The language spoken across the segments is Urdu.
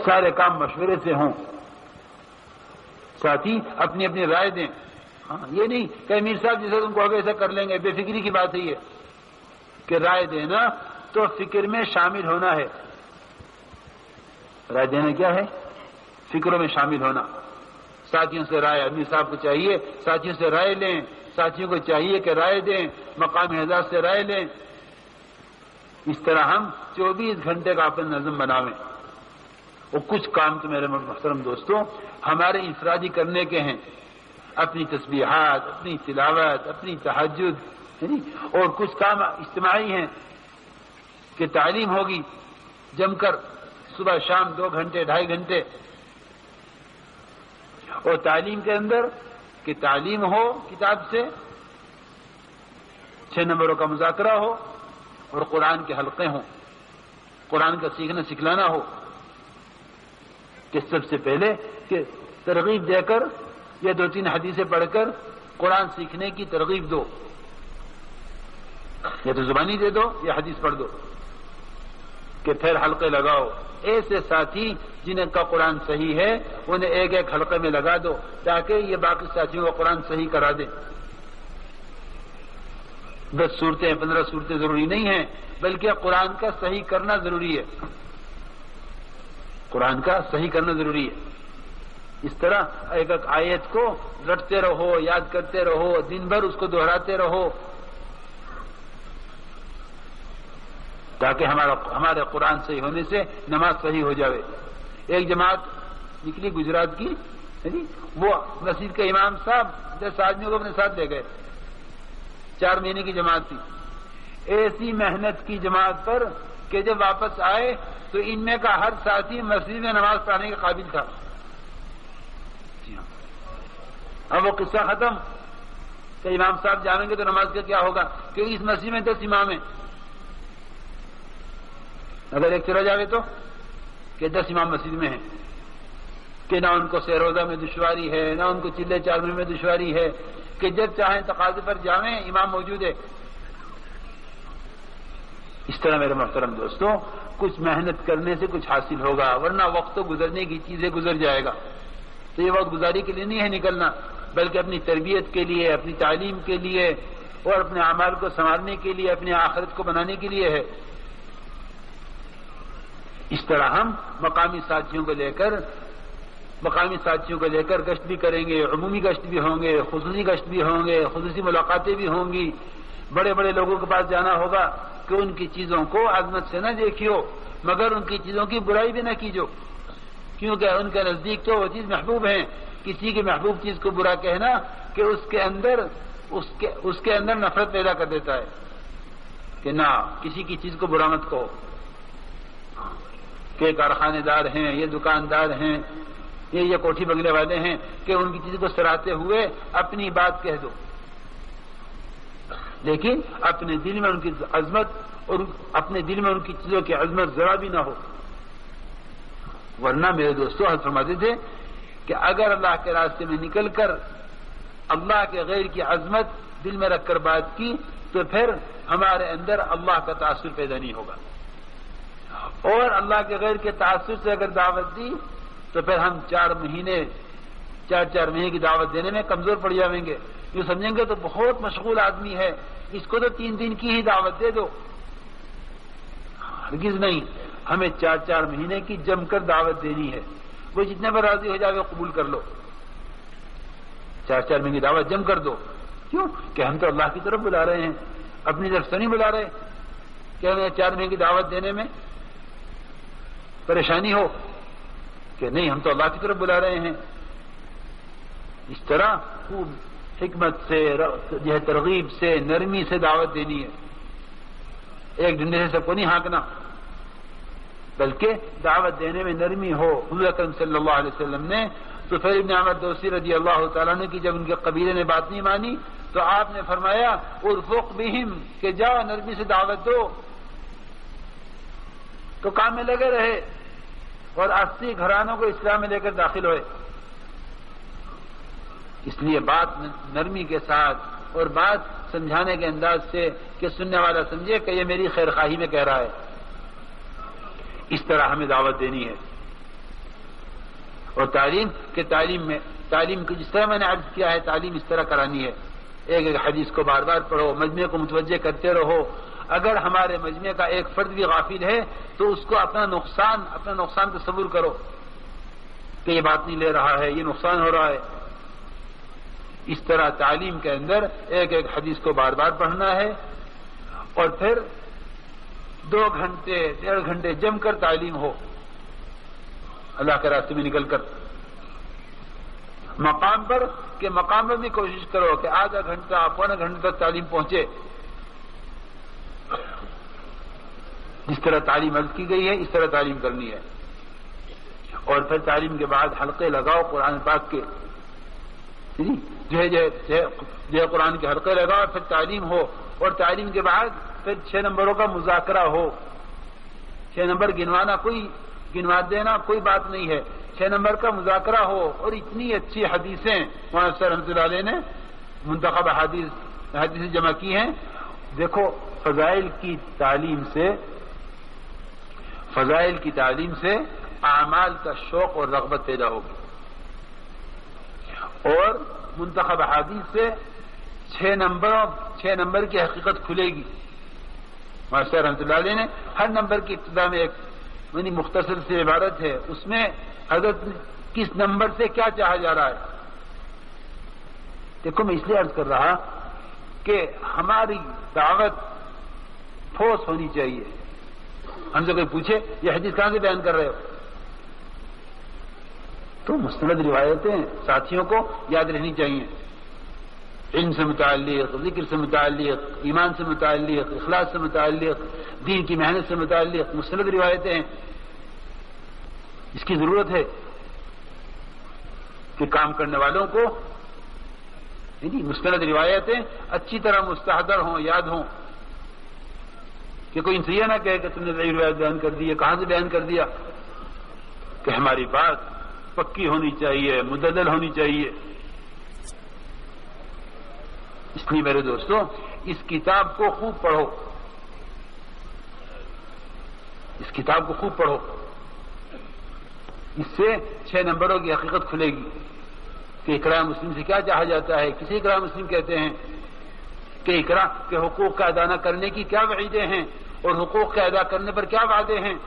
سارے کام مشورے سے ہوں، ساتھی اپنی اپنی رائے دیں. ہاں یہ نہیں کہ امیر صاحب جیسے تم کو ایسا کر لیں گے، بے فکری کی بات ہے یہ کہ رائے دینا تو فکر میں شامل ہونا ہے. رائے دینا کیا ہے؟ فکروں میں شامل ہونا. ساتھیوں سے رائے، امیر صاحب کو چاہیے ساتھیوں سے رائے لیں، ساتھیوں کو چاہیے کہ رائے دیں، مقامی حضرات سے رائے لیں. اس طرح ہم 24 گھنٹے کا اپنا نظم بناویں. اور کچھ کام تو میرے محترم دوستوں ہمارے انفرادی کرنے کے ہیں، اپنی تسبیحات، اپنی تلاوت، اپنی تہجد، اور کچھ کام اجتماعی ہیں کہ تعلیم ہوگی جم کر صبح شام 2 گھنٹے 2.5 گھنٹے. اور تعلیم کے اندر کہ تعلیم ہو کتاب سے، 6 نمبروں کا مذاکرہ ہو، اور قرآن کے حلقے ہوں، قرآن کا سیکھنا سکھلانا ہو. کہ سب سے پہلے کہ ترغیب دے کر یا 2-3 حدیثیں پڑھ کر قرآن سیکھنے کی ترغیب دو، یا تو زبانی دے دو یا حدیث پڑھ دو، کہ پھر حلقے لگاؤ. ایسے ساتھی جنہیں کا قرآن صحیح ہے انہیں ایک حلقے میں لگا دو تاکہ یہ باقی ساتھیوں کا قرآن صحیح کرا دیں. 10 صورتیں 15 صورتیں ضروری نہیں ہیں، بلکہ قرآن کا صحیح کرنا ضروری ہے. قرآن کا صحیح کرنا ضروری ہے. اس طرح ایک آیت کو رٹتے رہو، یاد کرتے رہو، دن بھر اس کو دہراتے رہو تاکہ ہمارے قرآن صحیح ہونے سے نماز صحیح ہو جاوے. ایک جماعت نکلی گجرات کی، وہ مسجد کے امام صاحب 10 آدمیوں کو اپنے ساتھ لے گئے. 4 مہینے کی جماعت تھی. ایسی محنت کی جماعت پر کہ جب واپس آئے تو ان میں کا ہر ساتھی مسجد میں نماز پڑھنے کے قابل تھا. اب وہ قصہ ختم کہ امام صاحب جانیں گے تو نماز کا کیا ہوگا، کیونکہ اس مسجد میں 10 امام ہیں. اگر ایک چلا جاوے تو کہ 10 امام مسجد میں ہیں، کہ نہ ان کو سیروزہ میں دشواری ہے، نہ ان کو چلے چارمے میں دشواری ہے، کہ جب چاہیں تقاضے پر جاویں امام موجود ہے. اس طرح میرے محترم دوستوں کچھ محنت کرنے سے کچھ حاصل ہوگا، ورنہ وقت تو گزرنے کی چیزیں گزر جائے گا. تو یہ وقت گزاری کے لیے نہیں ہے نکلنا، بلکہ اپنی تربیت کے لیے، اپنی تعلیم کے لیے، اور اپنے اعمال کو سنوارنے کے لیے، اپنی آخرت کو بنانے کے لیے ہے. اس طرح ہم مقامی ساتھیوں کو لے کر گشت بھی کریں گے، عمومی گشت بھی ہوں گے، خصوصی گشت بھی ہوں گے، خصوصی ملاقاتیں بھی ہوں گی. بڑے بڑے لوگوں کے پاس جانا ہوگا کہ ان کی چیزوں کو عظمت سے نہ دیکھیو، مگر ان کی چیزوں کی برائی بھی نہ کیجو، کیونکہ ان کے نزدیک تو وہ چیز محبوب ہیں. کسی کی محبوب چیز کو برا کہنا کہ اس کے اندر نفرت پیدا کر دیتا ہے. کہ نہ، کسی کی چیز کو برا مت کہو. کہ کارخانے دار ہیں، یہ دکاندار ہیں، یہ کوٹھی بنگلے والے ہیں، کہ ان کی چیز کو سراہتے ہوئے اپنی بات کہہ دو، لیکن اپنے دل میں ان کی عظمت اور اپنے دل میں ان کی چیزوں کی عظمت ذرا بھی نہ ہو. ورنہ میرے دوستوں حضرت فرماتے تھے کہ اگر اللہ کے راستے میں نکل کر اللہ کے غیر کی عظمت دل میں رکھ کر بات کی تو پھر ہمارے اندر اللہ کا تاثر پیدا نہیں ہوگا، اور اللہ کے غیر کے تاثر سے اگر دعوت دی تو پھر ہم 4 مہینے کی دعوت دینے میں کمزور پڑ جائیں گے. یہ سمجھیں گے تو بہت مشغول آدمی ہے، اس کو تو 3 دن کی ہی دعوت دے دو. ہرگز نہیں، ہمیں 4 مہینے کی جم کر دعوت دینی ہے. وہ جتنے پر راضی ہو جائے قبول کر لو. 4 مہینے کی دعوت جم کر دو. کیوں؟ کہ ہم تو اللہ کی طرف بلا رہے ہیں، اپنی طرف سے نہیں بلا رہے کہ ہمیں 4 مہینے کی دعوت دینے میں پریشانی ہو. کہ نہیں، ہم تو اللہ کی طرف بلا رہے ہیں. اس طرح خوب حکمت سے، ترغیب سے، نرمی سے دعوت دینی ہے. ایک ڈنڈے سے سب کو نہیں ہانکنا، بلکہ دعوت دینے میں نرمی ہو. حضور اکرم صلی اللہ علیہ وسلم نے تو پھر ابن عمر دوسی رضی اللہ تعالیٰ عنہ کی جب ان کے قبیلے نے بات نہیں مانی تو آپ نے فرمایا ارفق بہم، کہ جاؤ نرمی سے دعوت دو. تو کام میں لگے رہے اور 80 گھرانوں کو اسلام میں لے کر داخل ہوئے. اس لیے بات نرمی کے ساتھ اور بات سمجھانے کے انداز سے کہ سننے والا سمجھے کہ یہ میری خیر خواہی میں کہہ رہا ہے، اس طرح ہمیں دعوت دینی ہے. اور تعلیم کی جس طرح میں نے عرض کیا ہے تعلیم اس طرح کرانی ہے، ایک ایک حدیث کو بار بار پڑھو، مجمع کو متوجہ کرتے رہو۔ اگر ہمارے مجمع کا ایک فرد بھی غافل ہے تو اس کو اپنا نقصان تصور کرو کہ یہ بات نہیں لے رہا ہے، یہ نقصان ہو رہا ہے۔ اس طرح تعلیم کے اندر ایک ایک حدیث کو بار بار پڑھنا ہے، اور پھر 2 گھنٹے 1.5 گھنٹے جم کر تعلیم ہو، اللہ کے راستے میں نکل کر مقام پر بھی کوشش کرو کہ آدھا گھنٹہ 1.25 گھنٹے تک تعلیم پہنچے۔ جس طرح تعلیم عرض کی گئی ہے اس طرح تعلیم کرنی ہے، اور پھر تعلیم کے بعد حلقے لگاؤ قرآن پاک کے، جو ہے قرآن کے حلقے لگاؤ، پھر تعلیم ہو، اور تعلیم کے بعد پھر 6 نمبروں کا مذاکرہ ہو۔ 6 نمبر گنوا دینا کوئی بات نہیں ہے، 6 نمبر کا مذاکرہ ہو، اور اتنی اچھی حدیثیں مولانا صاحب رحمۃ اللہ علیہ نے منتخب حدیث جمع کی ہیں۔ دیکھو فضائل کی تعلیم سے اعمال کا شوق اور رغبت پیدا ہوگی، اور منتخب حدیث سے 6 نمبر کی حقیقت کھلے گی۔ مولانا صاحب رحمۃ اللہ علیہ نے ہر نمبر کی ابتدا میں ایک مختصر سی عبارت ہے، اس میں حضرت کس نمبر سے کیا چاہا جا رہا ہے۔ دیکھو میں اس لیے عرض کر رہا کہ ہماری دعوت ٹھوس ہونی چاہیے۔ ہم سے کوئی پوچھے یہ حدیث کہاں سے بیان کر رہے ہو، تو مستند روایتیں ساتھیوں کو یاد رہنی چاہیے، علم سے متعلق، ذکر سے متعلق، ایمان سے متعلق، اخلاص سے متعلق، دین کی محنت سے متعلق مستند روایتیں ہیں۔ اس کی ضرورت ہے کہ کام کرنے والوں کو مستند روایتیں اچھی طرح مستحضر ہوں، یاد ہوں، کہ کوئی انسان یہ نہ کہے کہ تم نے صحیح روایت بیان کر دی ہے، کہاں سے بیان کر دیا، کہ ہماری بات پکی ہونی چاہیے، مدلل ہونی چاہیے۔ اس لیے میرے دوستوں اس کتاب کو خوب پڑھو، اس سے 6 نمبروں کی حقیقت کھلے گی کہ اقرار مسلم سے کیا چاہا جاتا ہے، کسی اقرار مسلم کہتے ہیں، کہ اقرار کے حقوق کا ادا نہ کرنے کی کیا وعیدیں ہیں، اور حقوق کے ادا کرنے پر کیا وعدے ہیں۔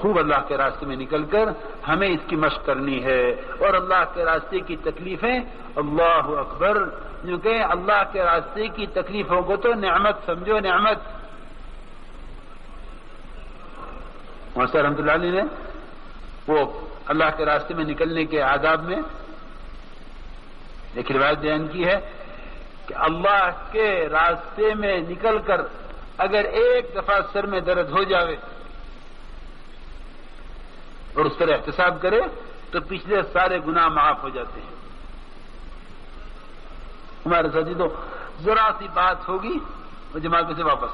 خوب اللہ کے راستے میں نکل کر ہمیں اس کی مشق کرنی ہے، اور اللہ کے راستے کی تکلیفیں، اللہ اکبر، کیونکہ اللہ کے راستے کی تکلیفوں کو تو نعمت سمجھو، نعمت۔ مولانا رحمۃ اللہ علیہ نے وہ اللہ کے راستے میں نکلنے کے آداب میں ایک روایت بیان کی ہے کہ اللہ کے راستے میں نکل کر اگر ایک دفعہ سر میں درد ہو جاوے اور اس پر احتساب کرے تو پچھلے سارے گناہ معاف ہو جاتے ہیں۔ ہمارے ساتھی تو ذرا سی بات ہوگی وہ جماعت میں سے واپس۔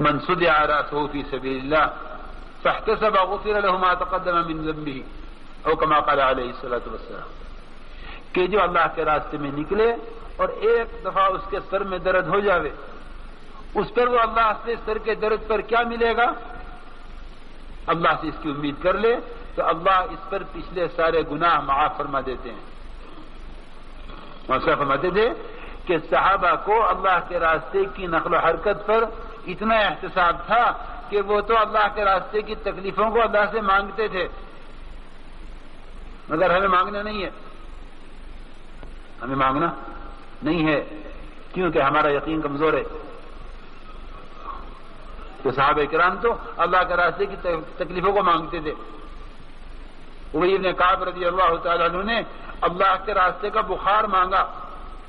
من صدع رأسه في سبيل الله فاحتسب غفر له ما تقدم من ذنبه او كما قال عليه الصلاة والسلام، کہ جو اللہ کے راستے میں نکلے اور ایک دفعہ اس کے سر میں درد ہو جاوے، اس پر وہ اللہ سے سر کے درد پر کیا ملے گا، اللہ سے اس کی امید کر لے تو اللہ اس پر پچھلے سارے گناہ معاف فرما دیتے ہیں۔ مولانا فرماتے تھے کہ صحابہ کو اللہ کے راستے کی نقل و حرکت پر اتنا احتساب تھا کہ وہ تو اللہ کے راستے کی تکلیفوں کو اللہ سے مانگتے تھے، مگر ہمیں مانگنا نہیں ہے، ہمیں مانگنا نہیں ہے، کیونکہ ہمارا یقین کمزور ہے۔ تو صحابہ کرام تو اللہ کے راستے کی تکلیفوں کو مانگتے تھے۔ ابی بن کعب رضی اللہ تعالی عنہ نے اللہ کے راستے کا بخار مانگا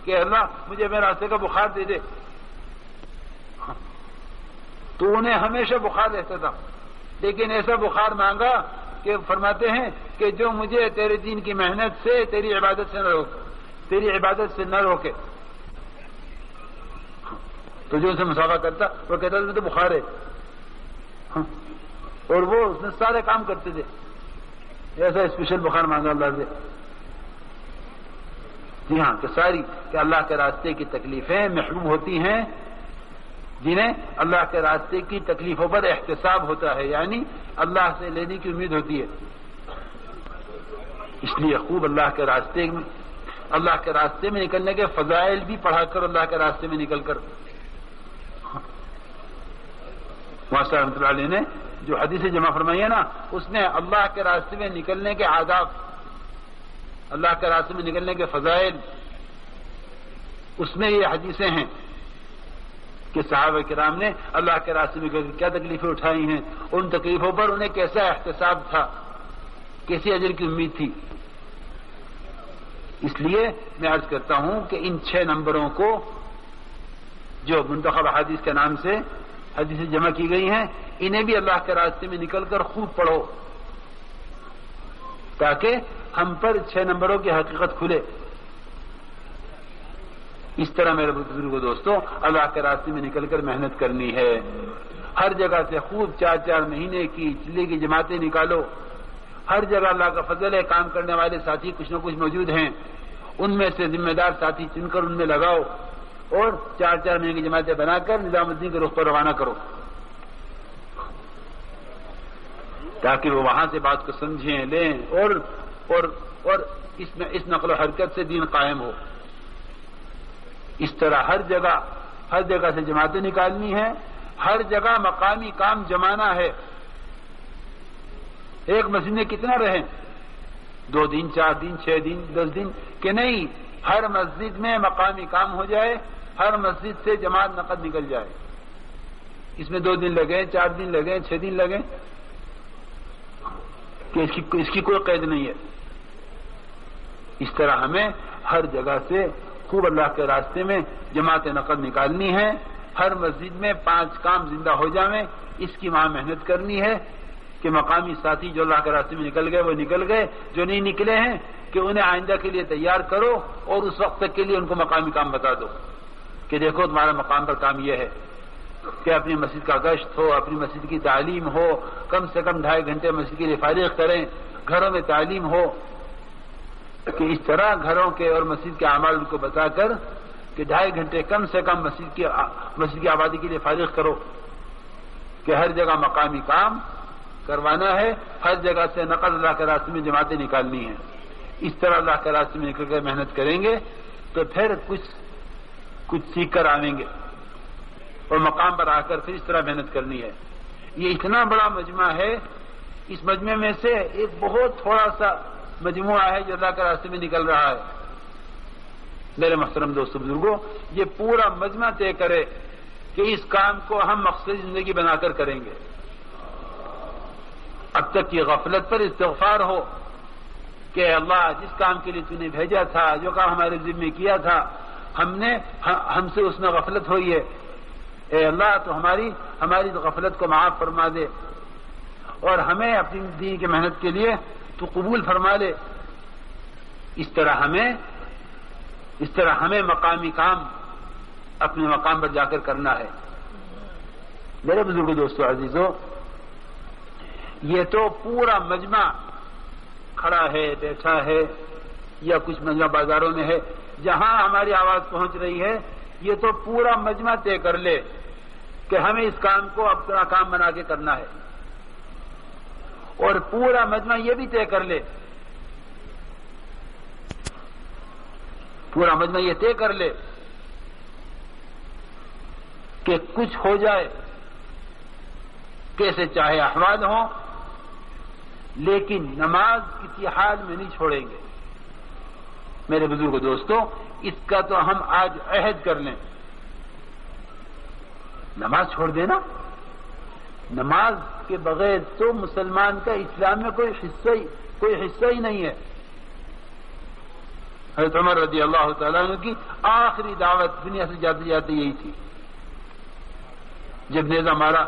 کہ اللہ مجھے میرے راستے کا بخار دے دے، تو انہیں ہمیشہ بخار رہتا تھا، لیکن ایسا بخار مانگا کہ فرماتے ہیں کہ جو مجھے تیرے دین کی محنت سے تیری عبادت سے نہ روکے، تو جو اسے مسافہ کرتا وہ کہتا تھا تو بخار ہے، اور وہ اس نے سارے کام کرتے تھے، ایسا اسپیشل بخار مانگا اللہ سے۔ جی ہاں، کہ اللہ کے راستے کی تکلیفیں محروم ہوتی ہیں جنہیں اللہ کے راستے کی تکلیفوں پر احتساب ہوتا ہے، یعنی اللہ سے لینے کی امید ہوتی ہے. اس لیے خوب اللہ کے راستے میں نکلنے کے فضائل بھی پڑھا کر اللہ کے راستے میں نکل کر. ماشاء رحمۃ اللہ علیہ نے جو حدیث جمع فرمائی ہے نا، اس نے اللہ کے راستے میں نکلنے کے آداب، اللہ کے راستے میں نکلنے کے فضائل، اس میں یہ حدیثیں ہیں کہ صحابہ کرام نے اللہ کے راستے میں کیا تکلیفیں اٹھائی ہیں، ان تکلیفوں پر انہیں کیسا احتساب تھا، کیسی اجر کی امید تھی. اس لیے میں عرض کرتا ہوں کہ ان 6 نمبروں کو جو منتخب حدیث کے نام سے حدیثیں جمع کی گئی ہیں، انہیں بھی اللہ کے راستے میں نکل کر خوب پڑھو تاکہ ہم پر 6 نمبروں کی حقیقت کھلے. اس طرح میرے بزرگوں دوستوں اللہ کے راستے میں نکل کر محنت کرنی ہے. ہر جگہ سے خوب 4 مہینے کی چلے کی جماعتیں نکالو. ہر جگہ اللہ کا فضل ہے، کام کرنے والے ساتھی کچھ نہ کچھ موجود ہیں، ان میں سے ذمہ دار ساتھی چن کر ان میں لگاؤ اور 4 مہینے کی جماعتیں بنا کر نظام الدین کے رخ پر روانہ کرو تاکہ وہ وہاں سے بات کو سمجھیں لیں اور اس نقل و حرکت سے دین قائم ہو. اس طرح ہر جگہ سے جماعتیں نکالنی ہیں، ہر جگہ مقامی کام جمانا ہے. ایک مسجد میں کتنا رہیں، 2 دن 4 دن 6 دن 10 دن کہ نہیں، ہر مسجد میں مقامی کام ہو جائے، ہر مسجد سے جماعت نقد نکل جائے. اس میں 2 دن لگے 4 دن لگے 6 دن لگے کہ اس کی کوئی قید نہیں ہے. اس طرح ہمیں ہر جگہ سے خوب اللہ کے راستے میں جماعت نقد نکالنی ہے. ہر مسجد میں 5 کام زندہ ہو جائیں، اس کی وہاں محنت کرنی ہے کہ مقامی ساتھی جو اللہ کے راستے میں نکل گئے وہ نکل گئے، جو نہیں نکلے ہیں کہ انہیں آئندہ کے لیے تیار کرو اور اس وقت تک کے لیے ان کو مقامی کام بتا دو کہ دیکھو تمہارا مقام پر کام یہ ہے کہ اپنی مسجد کا گشت ہو، اپنی مسجد کی تعلیم ہو، کم سے کم 2.5 گھنٹے مسجد کے لیے فارغ کریں، گھروں میں تعلیم ہو. کہ اس طرح گھروں کے اور مسجد کے اعمال ان کو بتا کر کہ 2.5 گھنٹے کم سے کم مسجد کی آبادی کے لیے فارغ کرو کہ ہر جگہ مقامی کام کروانا ہے، ہر جگہ سے نقد اللہ کے راستے میں جماعتیں نکالنی ہیں. اس طرح اللہ کے راستے میں نکل کر محنت کریں گے تو پھر کچھ سیکھ کر آئیں گے اور مقام پر آ کر پھر اس طرح محنت کرنی ہے. یہ اتنا بڑا مجمع ہے، اس مجمع میں سے ایک بہت تھوڑا سا مجموعہ ہے جو اللہ کے راستے میں نکل رہا ہے. میرے محترم دوستو بزرگوں، یہ پورا مجمع طے کرے کہ اس کام کو ہم مقصد زندگی بنا کر کریں گے. اب تک کی غفلت پر استغفار ہو کہ اللہ جس کام کے لیے تو نے بھیجا تھا، جو کام ہمارے ذمہ کیا تھا، ہم سے اس میں غفلت ہوئی ہے، اے اللہ تو ہماری غفلت کو معاف فرما دے اور ہمیں اپنی دین کی محنت کے لیے تو قبول فرما لے. اس طرح ہمیں مقامی کام اپنے مقام پر جا کر کرنا ہے. میرے بزرگ دوستو عزیزو، یہ تو پورا مجمع کھڑا ہے بیٹھا ہے یا کچھ مجمع بازاروں میں ہے، جہاں ہماری آواز پہنچ رہی ہے، یہ تو پورا مجمع طے کر لے کہ ہمیں اس کام کو اپنا کام بنا کے کرنا ہے. اور پورا مجمع یہ بھی طے کر لے، پورا مجمع یہ طے کر لے کہ کچھ ہو جائے، کیسے چاہے احوال ہوں، لیکن نماز کسی حال میں نہیں چھوڑیں گے. میرے بزرگ دوستو، اس کا تو ہم آج عہد کر لیں. نماز چھوڑ دینا، نماز کے بغیر تو مسلمان کا اسلام میں کوئی حصہ ہی نہیں ہے. حضرت عمر رضی اللہ تعالیٰ عنہ کی آخری دعوت دنیا سے جاتے جاتے یہی تھی. جب نیزہ مارا،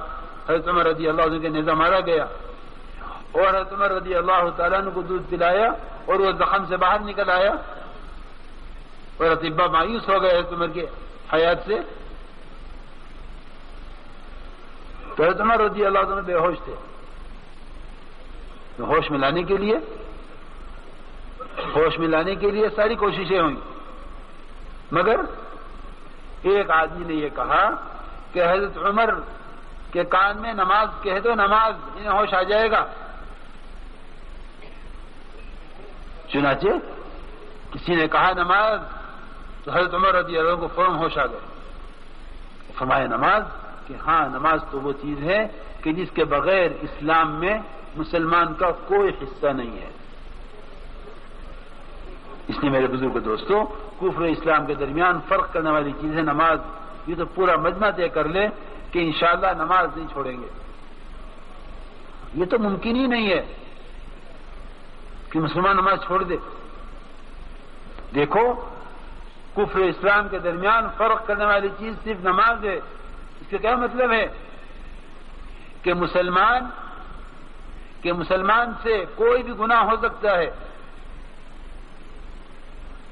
حضرت عمر رضی اللہ عنہ کے نیزہ مارا گیا اور حضرت عمر رضی اللہ تعالیٰ عنہ کو دودھ پلایا اور وہ زخم سے باہر نکل آیا اور اطباء مایوس ہو گئے حضرت عمر کے حیات سے. تو حضرت عمر رضی اللہ عنہ بے ہوش تھے. تو ہوش میں لانے کے لیے ساری کوششیں ہوئیں، مگر ایک آدمی نے یہ کہا کہ حضرت عمر کے کان میں نماز کہہ دو نماز، انہیں ہوش آ جائے گا۔ چنانچہ کسی نے کہا نماز تو حضرت عمر رضی اللہ عنہ کو فوراً ہوش آ گئے، فرمایا نماز، کہ ہاں نماز تو وہ چیز ہے کہ جس کے بغیر اسلام میں مسلمان کا کوئی حصہ نہیں ہے۔ اس لیے میرے بزرگ دوستوں، کفر و اسلام کے درمیان فرق کرنے والی چیز ہے نماز۔ یہ تو پورا مجمع طے کر لے کہ انشاءاللہ نماز نہیں چھوڑیں گے۔ یہ تو ممکن ہی نہیں ہے کہ مسلمان نماز چھوڑ دے۔ دیکھو، کفر و اسلام کے درمیان فرق کرنے والی چیز صرف نماز ہے۔ اس کا کیا مطلب ہے؟ کہ مسلمان سے کوئی بھی گناہ ہو سکتا ہے،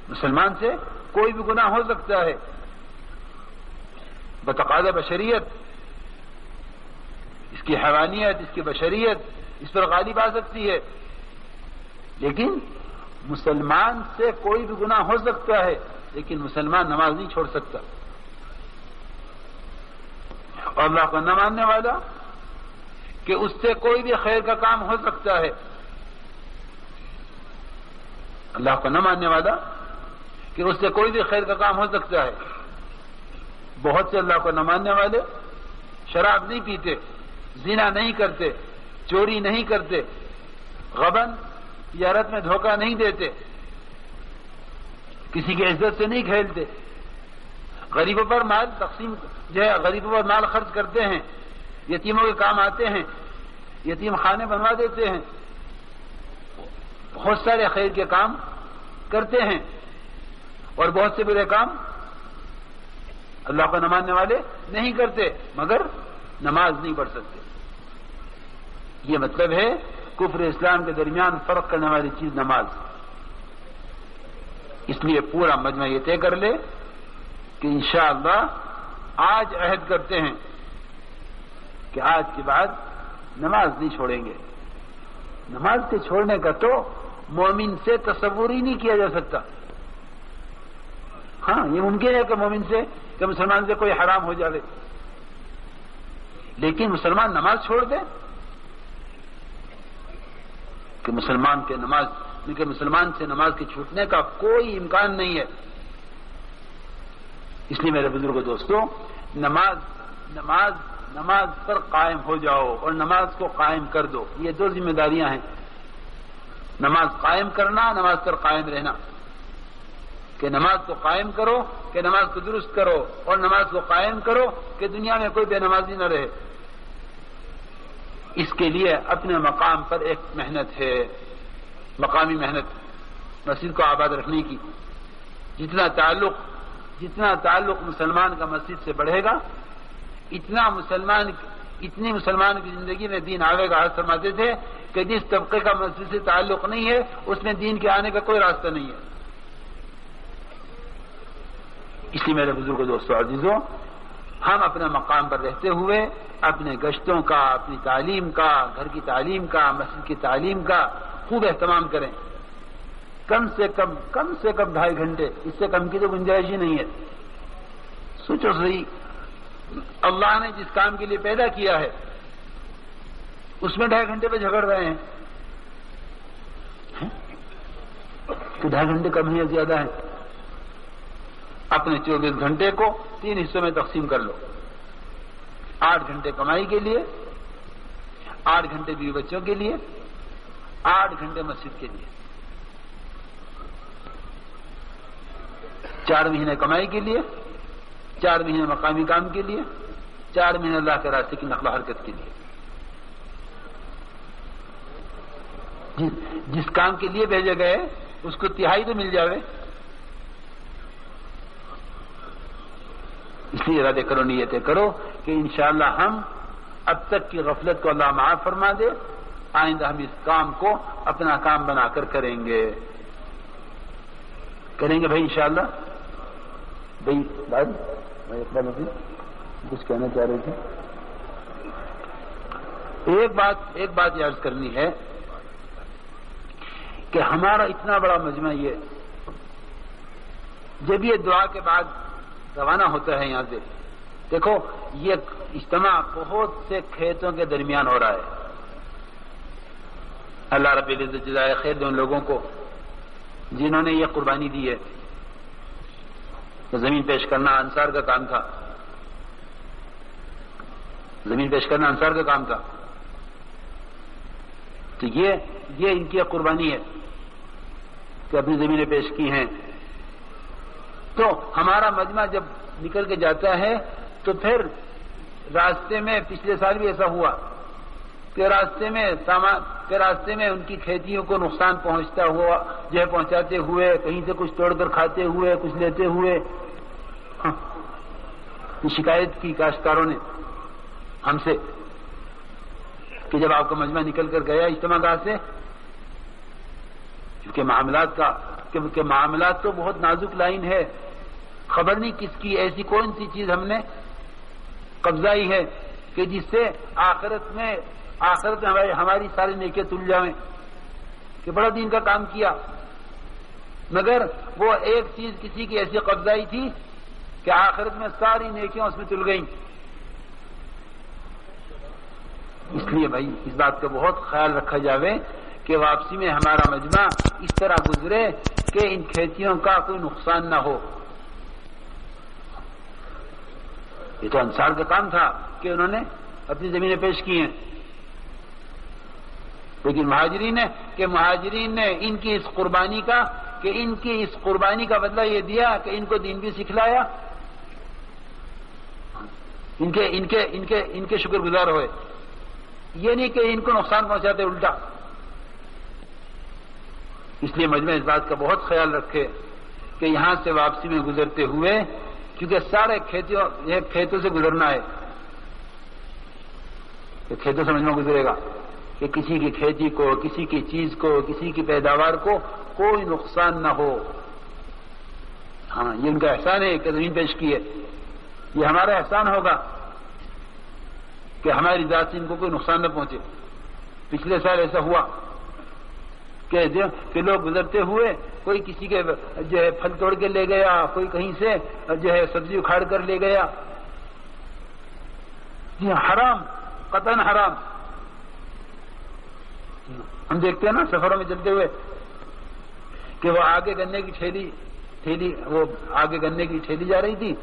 مسلمان سے کوئی بھی گناہ ہو سکتا ہے بتقاضا بشریت، اس کی حیوانیت، اس کی بشریت اس پر غالب آ سکتی ہے، لیکن مسلمان سے کوئی بھی گناہ ہو سکتا ہے لیکن مسلمان نماز نہیں چھوڑ سکتا۔ اور اللہ کو نہ ماننے والا کہ اس سے کوئی بھی خیر کا کام ہو سکتا ہے، اللہ کو نہ ماننے والا کہ اس سے کوئی بھی خیر کا کام ہو سکتا ہے۔ بہت سے اللہ کو نہ ماننے والے شراب نہیں پیتے، زنا نہیں کرتے، چوری نہیں کرتے، غبن تجارت میں دھوکہ نہیں دیتے، کسی کی عزت سے نہیں کھیلتے، غریبوں پر مال تقسیم غریبوں پر مال خرچ کرتے ہیں، یتیموں کے کام آتے ہیں، یتیم خانے بنوا دیتے ہیں، بہت سارے خیر کے کام کرتے ہیں، اور بہت سے برے کام اللہ کو نہ ماننے والے نہیں کرتے، مگر نماز نہیں پڑھ سکتے۔ یہ مطلب ہے کفر اسلام کے درمیان فرق کرنے والی چیز نماز۔ اس لیے پورا مجمع یہ طے کر لے کہ انشاءاللہ آج عہد کرتے ہیں کہ آج کے بعد نماز نہیں چھوڑیں گے۔ نماز کے چھوڑنے کا تو مومن سے تصور ہی نہیں کیا جا سکتا۔ ہاں، یہ ممکن ہے کہ مومن سے کہ مسلمان سے کوئی حرام ہو جائے، لیکن مسلمان نماز چھوڑ دے کہ مسلمان سے نماز کے چھوٹنے کا کوئی امکان نہیں ہے۔ اس لیے میرے بزرگوں دوستوں، نماز پر قائم ہو جاؤ اور نماز کو قائم کر دو۔ یہ دو ذمہ داریاں ہیں، نماز قائم کرنا، نماز پر قائم رہنا۔ کہ نماز کو قائم کرو، کہ نماز کو درست کرو، اور نماز کو قائم کرو کہ دنیا میں کوئی بے نمازی نہ رہے۔ اس کے لیے اپنے مقام پر ایک محنت ہے، مقامی محنت، مسجد کو آباد رکھنے کی۔ جتنا تعلق مسلمان کا مسجد سے بڑھے گا، اتنی مسلمان کی زندگی میں دین آئے گا۔ حضرت فرماتے تھے کہ جس طبقے کا مسجد سے تعلق نہیں ہے اس میں دین کے آنے کا کوئی راستہ نہیں ہے۔ اس لیے میرے بزرگوں دوستوں عزیزوں، ہم اپنے مقام پر رہتے ہوئے اپنے گشتوں کا، اپنی تعلیم کا، گھر کی تعلیم کا، مسجد کی تعلیم کا خوب اہتمام کریں۔ کم سے کم 2.5 گھنٹے، اس سے کم کی تو گنجائش ہی نہیں ہے۔ سوچو صحیح، اللہ نے جس کام کے لیے پیدا کیا ہے اس میں 2.5 گھنٹے پہ جھگڑ رہے ہیں کہ 2.5 گھنٹے کم ہے یا زیادہ ہے۔ اپنے 24 گھنٹے کو 3 حصوں میں تقسیم کر لو۔ 8 گھنٹے کمائی کے لیے، 8 گھنٹے بیوی بچوں کے لیے، 8 گھنٹے مسجد کے لیے۔ 4 مہینے کمائی کے لیے، 4 مہینے مقامی کام کے لیے، 4 مہینے اللہ کے راستے کی نقل و حرکت کے لیے۔ جس کام کے لیے بھیجے گئے اس کو 1/3 تو مل جاوے۔ اس لیے ارادے کرو، نیتیں کرو کہ انشاءاللہ ہم اب تک کی غفلت کو اللہ معاف فرما دے، آئندہ ہم اس کام کو اپنا کام بنا کر کریں گے بھائی انشاءاللہ۔ بھائی کچھ کہنا چاہ رہے تھے؟ ایک بات یاد کرنی ہے کہ ہمارا اتنا بڑا مجمع یہ جب یہ دعا کے بعد روانہ ہوتا ہے یہاں سے دیکھو یہ اجتماع بہت سے کھیتوں کے درمیان ہو رہا ہے. اللہ رب العزت جزائے خیر دے ان لوگوں کو جنہوں نے یہ قربانی دی ہے. تو زمین پیش کرنا انصار کا کام تھا. زمین پیش کرنا انصار کا کام تھا. تو یہ ان کی قربانی ہے کہ اپنی زمینیں پیش کی ہیں. تو ہمارا مجمع جب نکل کے جاتا ہے تو پھر راستے میں پچھلے سال بھی ایسا ہوا کہ راستے میں ان کی کھیتیوں کو نقصان پہنچتا ہوا جو ہے پہنچاتے ہوئے کہیں سے کچھ توڑ کر کھاتے ہوئے کچھ لیتے ہوئے شکایت کی کاشتکاروں نے ہم سے کہ جب آپ کا مجمع نکل کر گیا اجتماع گاہ سے، کیونکہ معاملات تو بہت نازک لائن ہے، خبر نہیں کس کی ایسی کون سی چیز ہم نے قبضائی ہے کہ جس سے آخرت میں ہماری ساری نیکیاں تل جائیں کہ بڑا دین کا کام کیا، مگر وہ ایک چیز کسی کی ایسی قبضائی تھی کہ آخرت میں ساری نیکیاں اس میں تل گئیں. اس لیے بھائی اس بات کا بہت خیال رکھا جاوے کہ واپسی میں ہمارا مجمع اس طرح گزرے کہ ان کھیتیوں کا کوئی نقصان نہ ہو. یہ تو انصار کا کام تھا کہ انہوں نے اپنی زمینیں پیش کی ہیں، لیکن مہاجرین نے ان کی اس قربانی کا بدلہ یہ دیا کہ ان کو دین بھی سکھلایا، ان کے شکر گزار ہوئے. یہ نہیں کہ ان کو نقصان پہنچاتے الٹا. اس لیے مجمع اس بات کا بہت خیال رکھے کہ یہاں سے واپسی میں گزرتے ہوئے، کیونکہ سارے کھیتوں سے گزرنا ہے، کہ کھیتوں سے مجمع گزرے گا کہ کسی کی کھیتی کو، کسی کی چیز کو، کسی کی پیداوار کو کوئی نقصان نہ ہو. ہاں یہ ان کا احسان ہے کہ زمین پیش کی ہے. یہ ہمارا احسان ہوگا کہ ہماری ذات سے ان کو کوئی نقصان نہ پہنچے. پچھلے سال ایسا ہوا کہ لوگ گزرتے ہوئے کوئی کسی کے جو ہے پھل توڑ کے لے گیا، کوئی کہیں سے جو ہے سبزی اکھاڑ کر لے گیا. یہ حرام، قطعاً حرام. ہم دیکھتے ہیں نا سفروں میں چلتے ہوئے کہ وہ آگے گنے کی ٹھیلی جا رہی تھی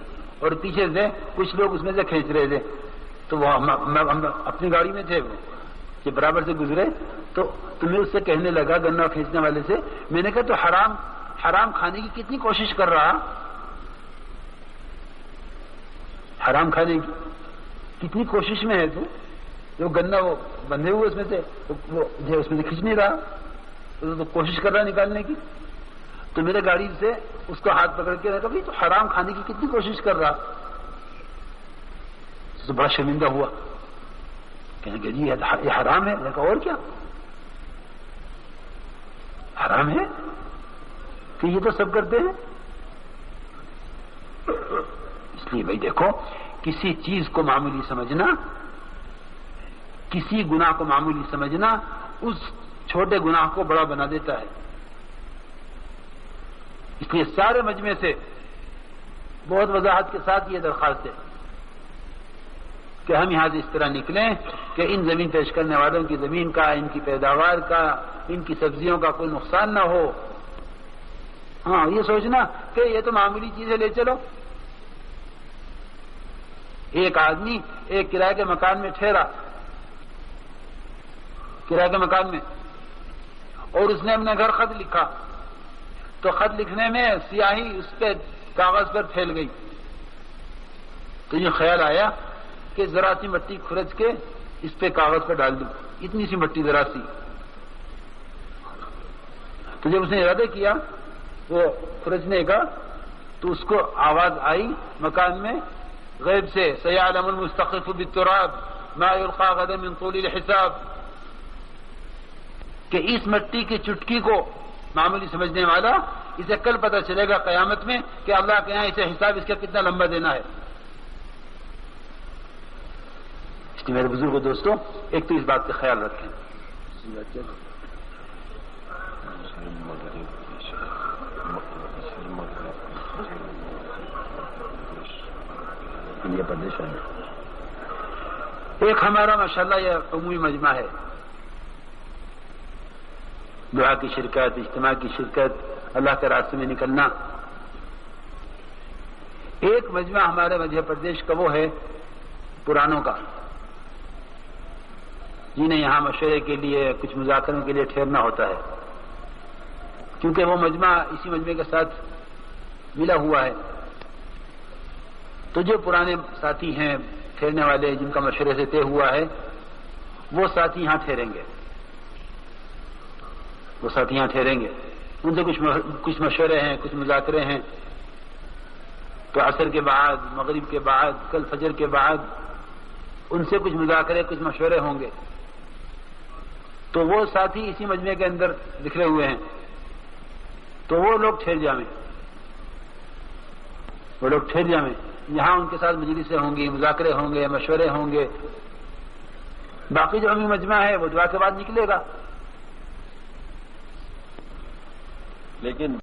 اور پیچھے سے کچھ لوگ اس میں سے کھینچ رہے تھے. تو وہ ہم اپنی گاڑی میں تھے، کہ برابر سے گزرے تو تمہیں اس سے کہنے لگا گنا کھینچنے والے سے، میں نے کہا تو حرام کھانے کی کتنی کوشش کر رہا، حرام کھانے کی کتنی کوشش میں ہے تو جو گنا وہ بندھے ہوئے اس میں سے وہ جو اس میں سے کھینچ نہیں رہا، تو کوشش کر رہا نکالنے کی. تو میرے گاڑی سے اس کو ہاتھ پکڑ کے کہا تو حرام کھانے کی کتنی کوشش کر رہا. تو بڑا شرمندہ ہوا، کہنے کہ جی یہ حرام ہے. میں کہا اور کیا حرام ہے کہ یہ تو سب کرتے ہیں. اس لیے بھائی دیکھو کسی چیز کو معمولی سمجھنا، کسی گناہ کو معمولی سمجھنا اس چھوٹے گناہ کو بڑا بنا دیتا ہے. اس لیے سارے مجمع سے بہت وضاحت کے ساتھ یہ درخواست ہے کہ ہم یہاں سے اس طرح نکلیں کہ ان زمین پیش کرنے والوں کی زمین کا، ان کی پیداوار کا، ان کی سبزیوں کا کوئی نقصان نہ ہو. ہاں یہ سوچنا کہ یہ تو معمولی چیزیں لے چلو. ایک آدمی ایک کرائے کے مکان میں ٹھہرا، کرائے کے مکان میں، اور اس نے اپنے گھر خط لکھا، تو خط لکھنے میں سیاہی اس پہ کاغذ پر پھیل گئی. تو یہ خیال آیا کہ ذرا سی مٹی کھرچ کے اس پہ کاغذ پر ڈال دوں، اتنی سی مٹی ذرا سی. تو جب اس نے ارادہ کیا وہ کھرچنے کا، تو اس کو آواز آئی مکان میں غیب سے، سیعلم المستخف بالتراب ما یلقى غدا من طول الحساب، کہ اس مٹی کی چٹکی کو معمولی سمجھنے والا اسے کل پتہ چلے گا قیامت میں کہ اللہ کے یہاں اسے حساب اس کا کتنا لمبا دینا ہے. اس لیے میرے بزرگوں دوستوں ایک تو اس بات کا خیال رکھیں. مدھیہ پردیش میں۔ ایک ہمارا ماشاءاللہ یہ عمومی مجمع ہے، دعا کی شرکت، اجتماع کی شرکت، اللہ کے راستے میں نکلنا۔ ایک مجمع ہمارے مدھیہ پردیش کا وہ ہے پرانوں کا، جنہیں یہاں مشورے کے لیے کچھ مذاکروں کے لیے ٹھہرنا ہوتا ہے، کیونکہ وہ مجمع اسی مجمع کے ساتھ ملا ہوا ہے۔ تو جو پرانے ساتھی ہیں ٹھہرنے والے، جن کا مشورے سے طے ہوا ہے، وہ ساتھی یہاں ٹھہریں گے، وہ ساتھی یہاں ٹھہریں گے۔ ان سے کچھ مشورے ہیں، کچھ مذاکرے ہیں، تو عصر کے بعد، مغرب کے بعد، کل فجر کے بعد ان سے کچھ مذاکرے، کچھ مشورے ہوں گے۔ تو وہ ساتھی اسی مجمع کے اندر بکھرے ہوئے ہیں، تو وہ لوگ ٹھہر جائیں، وہ لوگ ٹھہر جائیں، یہاں ان کے ساتھ مجلسیں ہوں گی، مذاکرے ہوں گے، مشورے ہوں گے۔ باقی جو عمومی مجمع ہے وہ دعا کے بعد نکلے گا، لیکن